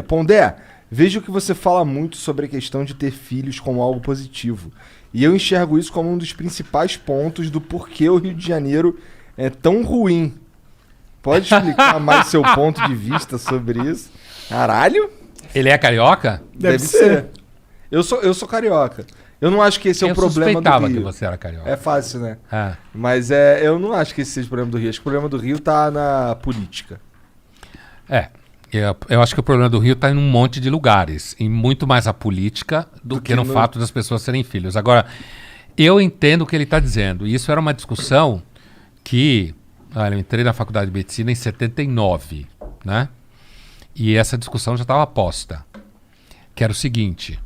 Pondé, vejo que você fala muito sobre a questão de ter filhos como algo positivo. E eu enxergo isso como um dos principais pontos do porquê o Rio de Janeiro é tão ruim. Pode explicar mais seu ponto de vista sobre isso? Caralho? Ele é carioca? Deve ser. Eu sou carioca. Eu não acho que esse é o problema do Rio. Eu suspeitava que você era carioca. É fácil, né? Mas eu não acho que esse seja o problema do Rio. Acho que o problema do Rio tá na política. Eu acho que o problema do Rio está em um monte de lugares, e muito mais a política do que no fato das pessoas serem filhos. Agora, eu entendo o que ele está dizendo, e isso era uma discussão que... eu entrei na faculdade de medicina em 79, né? E essa discussão já estava posta, que era o seguinte: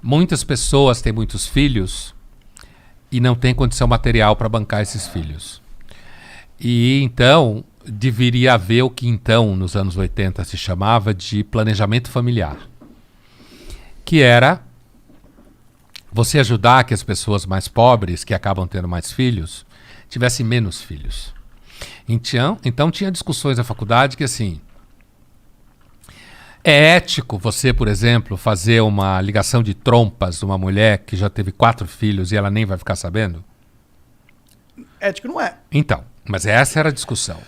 muitas pessoas têm muitos filhos e não têm condição material para bancar esses filhos. E então... deveria haver o que então, nos anos 80, se chamava de planejamento familiar. Que era você ajudar que as pessoas mais pobres, que acabam tendo mais filhos, tivessem menos filhos. Então tinha discussões na faculdade que assim... é ético você, por exemplo, fazer uma ligação de trompas de uma mulher que já teve 4 filhos e ela nem vai ficar sabendo? Ético não é. Então, mas essa era a discussão.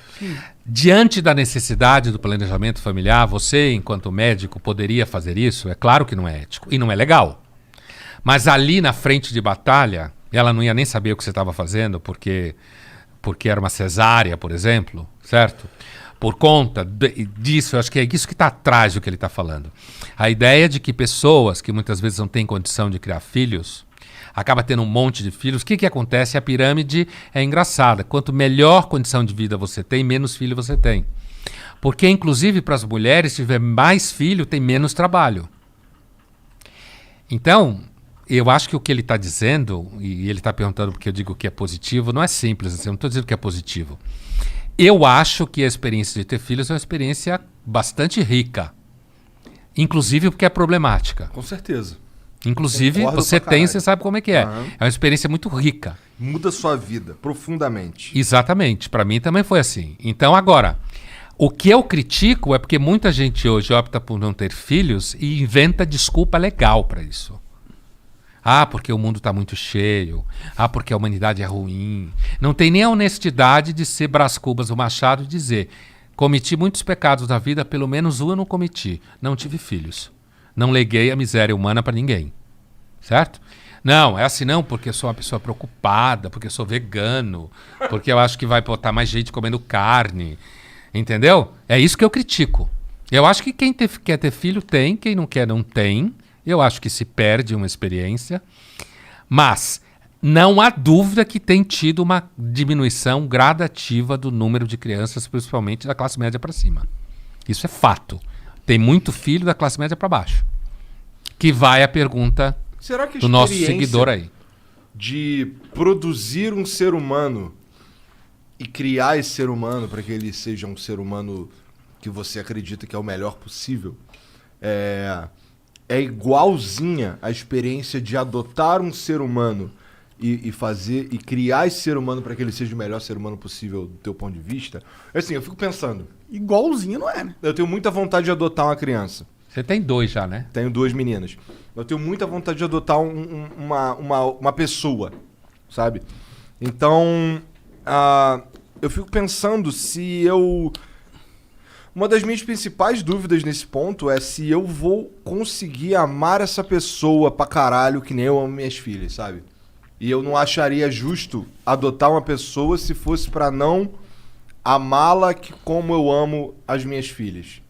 Diante da necessidade do planejamento familiar, você, enquanto médico, poderia fazer isso? É claro que não é ético e não é legal. Mas ali na frente de batalha, ela não ia nem saber o que você estava fazendo, porque era uma cesárea, por exemplo, certo? Por conta disso, eu acho que é isso que está atrás do que ele está falando. A ideia de que pessoas que muitas vezes não têm condição de criar filhos, acaba tendo um monte de filhos. O que acontece? A pirâmide é engraçada. Quanto melhor condição de vida você tem, menos filho você tem. Porque, inclusive, para as mulheres, se tiver mais filho, tem menos trabalho. Então, eu acho que o que ele está dizendo, e ele está perguntando porque eu digo que é positivo, não é simples assim, eu não estou dizendo que é positivo. Eu acho que a experiência de ter filhos é uma experiência bastante rica. Inclusive porque é problemática. Com certeza. Inclusive, você tem, você sabe como é que é. Uhum. É uma experiência muito rica. Muda sua vida profundamente. Exatamente. Para mim também foi assim. Então, agora, o que eu critico é porque muita gente hoje opta por não ter filhos e inventa desculpa legal para isso. Porque o mundo está muito cheio. Porque a humanidade é ruim. Não tem nem a honestidade de ser Brás Cubas, o Machado, e dizer: cometi muitos pecados na vida, pelo menos um eu não cometi. Não tive filhos. Não leguei a miséria humana para ninguém. Certo? Não, é assim não, porque eu sou uma pessoa preocupada, porque eu sou vegano, porque eu acho que vai botar mais gente comendo carne. Entendeu? É isso que eu critico. Eu acho que quem quer ter filho tem, quem não quer não tem. Eu acho que se perde uma experiência. Mas não há dúvida que tem tido uma diminuição gradativa do número de crianças, principalmente da classe média para cima. Isso é fato. Tem muito filho da classe média para baixo. Que vai a pergunta do nosso seguidor aí. De produzir um ser humano e criar esse ser humano para que ele seja um ser humano que você acredita que é o melhor possível, é igualzinha a experiência de adotar um ser humano e criar esse ser humano para que ele seja o melhor ser humano possível do teu ponto de vista. Assim, eu fico pensando... Igualzinho não é, né? Eu tenho muita vontade de adotar uma criança. Você tem 2 já, né? Tenho 2 meninas. Eu tenho muita vontade de adotar uma pessoa, sabe? Então, eu fico pensando se eu... Uma das minhas principais dúvidas nesse ponto é se eu vou conseguir amar essa pessoa pra caralho que nem eu amo minhas filhas, sabe? E eu não acharia justo adotar uma pessoa se fosse pra não amá-la como eu amo as minhas filhas.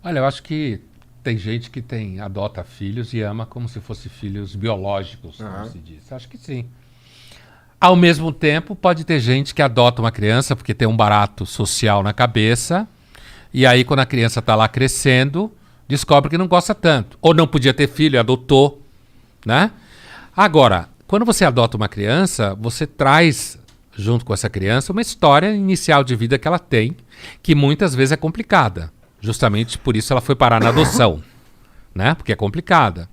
Olha, eu acho que tem gente que adota filhos e ama como se fossem filhos biológicos, como se diz. Acho que sim. Ao mesmo tempo, pode ter gente que adota uma criança porque tem um barato social na cabeça, e aí quando a criança está lá crescendo, descobre que não gosta tanto. Ou não podia ter filho e adotou, né? Agora, quando você adota uma criança, você traz, junto com essa criança, uma história inicial de vida que ela tem, que muitas vezes é complicada. Justamente por isso ela foi parar na adoção, né? Porque é complicada.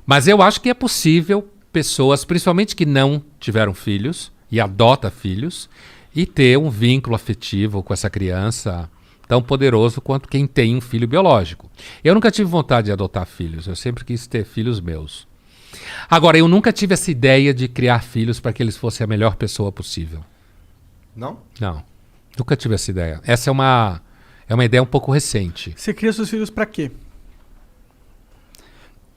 Mas eu acho que é possível pessoas, principalmente que não tiveram filhos e adota filhos, e ter um vínculo afetivo com essa criança tão poderoso quanto quem tem um filho biológico. Eu nunca tive vontade de adotar filhos, eu sempre quis ter filhos meus. Agora, eu nunca tive essa ideia de criar filhos para que eles fossem a melhor pessoa possível. Não? Não, nunca tive essa ideia. Essa é uma ideia um pouco recente. Você cria seus filhos pra quê?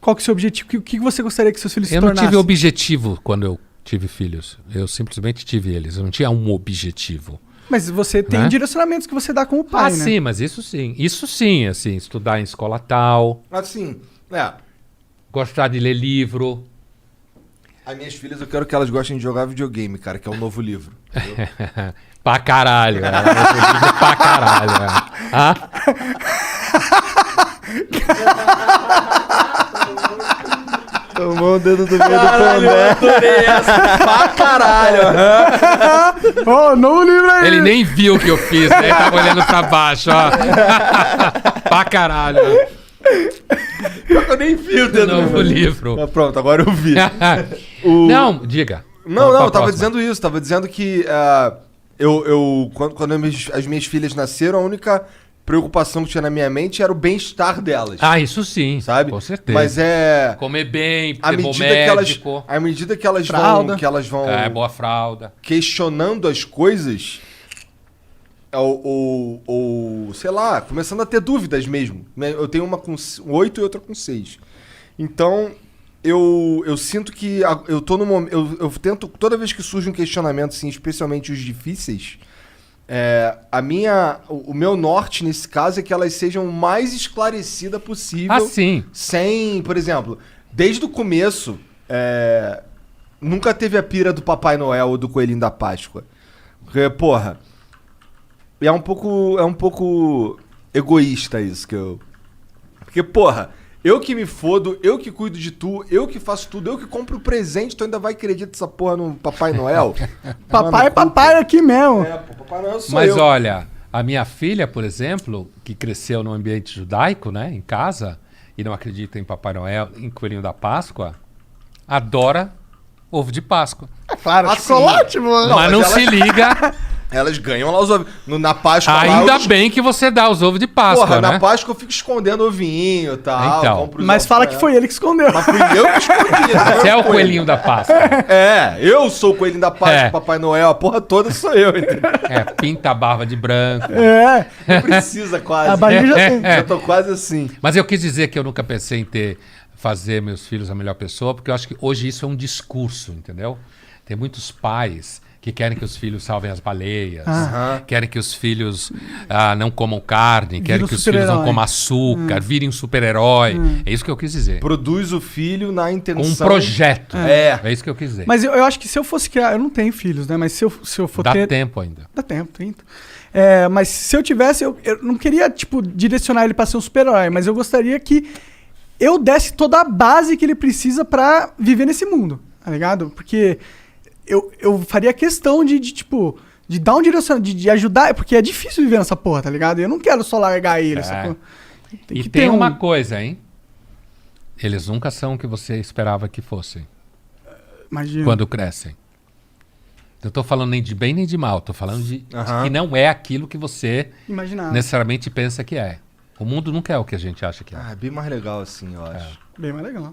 Qual que é o seu objetivo? O que você gostaria que seus filhos se Eu não tornassem? tive objetivo quando eu tive filhos. Eu simplesmente tive eles. Eu não tinha um objetivo. Mas você tem Né? direcionamentos que você dá como pai, né? Sim, mas isso sim. Isso sim, assim, estudar em escola tal, Assim, gostar de ler livro. as minhas filhas eu quero que elas gostem de jogar videogame, cara, que é o novo livro. Pra caralho. Pra caralho. Ah? Tomou o dedo do meio do pondé. Adorei essa. Pra caralho. Ó, novo livro aí! Ele nem viu o que eu fiz, né? Ele tava olhando pra baixo, ó. Pra caralho. Eu nem vi o dedo Novo do meu. livro. Tá pronto, agora eu vi. Não, diga. Não, Qual a eu tava próxima? dizendo isso. Tava dizendo que quando as minhas filhas nasceram, a única preocupação que tinha na minha mente era o bem-estar delas. Ah, isso sim. sabe? Com certeza. Mas é... Comer bem, À ter bom medida, que médico. à medida que elas Fralda. vão Boa fralda. questionando as coisas, ou sei lá, começando a ter dúvidas mesmo. Eu tenho uma com 8 e outra com 6. Então, eu sinto que eu tô no momento... Eu tento, toda vez que surge um questionamento, assim, especialmente os difíceis, o meu norte nesse caso é que elas sejam o mais esclarecidas possível. Ah, sim. Sem, por exemplo, desde o começo, nunca teve a pira do Papai Noel ou do Coelhinho da Páscoa. Porque, porra, é um pouco egoísta isso que eu... Porque, porra, eu que me fodo, eu que cuido de tu, eu que faço tudo, eu que compro o presente, tu ainda vai acreditar essa porra no Papai Noel? Papai é papai aqui mesmo. Pô, Papai Noel sou Mas eu. olha, a minha filha, por exemplo, que cresceu num ambiente judaico, né, em casa, e não acredita em Papai Noel, em Coelhinho da Páscoa, adora ovo de Páscoa. É claro, Assim, chocolate, mano. mas não mas se liga. Elas ganham lá os ovos. Na Páscoa lá, Ainda eu... bem que você dá os ovos de Páscoa, Porra, né? na Páscoa eu fico escondendo ovinho e tal. Então. compro os Mas ovos fala pra que ela. foi ele que escondeu. Mas fui eu que escondi. né? Você é o coelhinho da Páscoa. Eu sou o coelhinho da Páscoa, É. Papai Noel, a porra toda sou eu, entendeu? Pinta a barba de branco. É, Não precisa quase. a barriga já tem. Já tô quase assim. Mas eu quis dizer que eu nunca pensei em fazer meus filhos a melhor pessoa, porque eu acho que hoje isso é um discurso, entendeu? Tem muitos pais que querem que os filhos salvem as baleias, querem que os filhos não comam carne, querem Vira um que os filhos não super-herói. comam açúcar, virem um super-herói. É isso que eu quis dizer. Produz o filho na Com intenção... um projeto. É. É isso que eu quis dizer. Mas eu acho que se eu fosse criar... Eu não tenho filhos, né? Mas se eu for Dá ter... tempo ainda. Dá tempo, 30. Mas se eu tivesse... Eu não queria, tipo, direcionar ele pra ser um super-herói. Mas eu gostaria que eu desse toda a base que ele precisa pra viver nesse mundo. Tá ligado? Porque... Eu faria questão de dar um direcionamento, de ajudar, porque é difícil viver nessa porra, tá ligado? Eu não quero só largar ele, sacou? E que tem ter uma coisa, hein? Eles nunca são o que você esperava que fossem Imagina. quando crescem. Eu tô falando nem de bem nem de mal, tô falando de Aham. que não é aquilo que você Imaginar. necessariamente pensa que é. O mundo nunca é o que a gente acha que é. Ah, é bem mais legal assim, eu acho. Bem mais legal.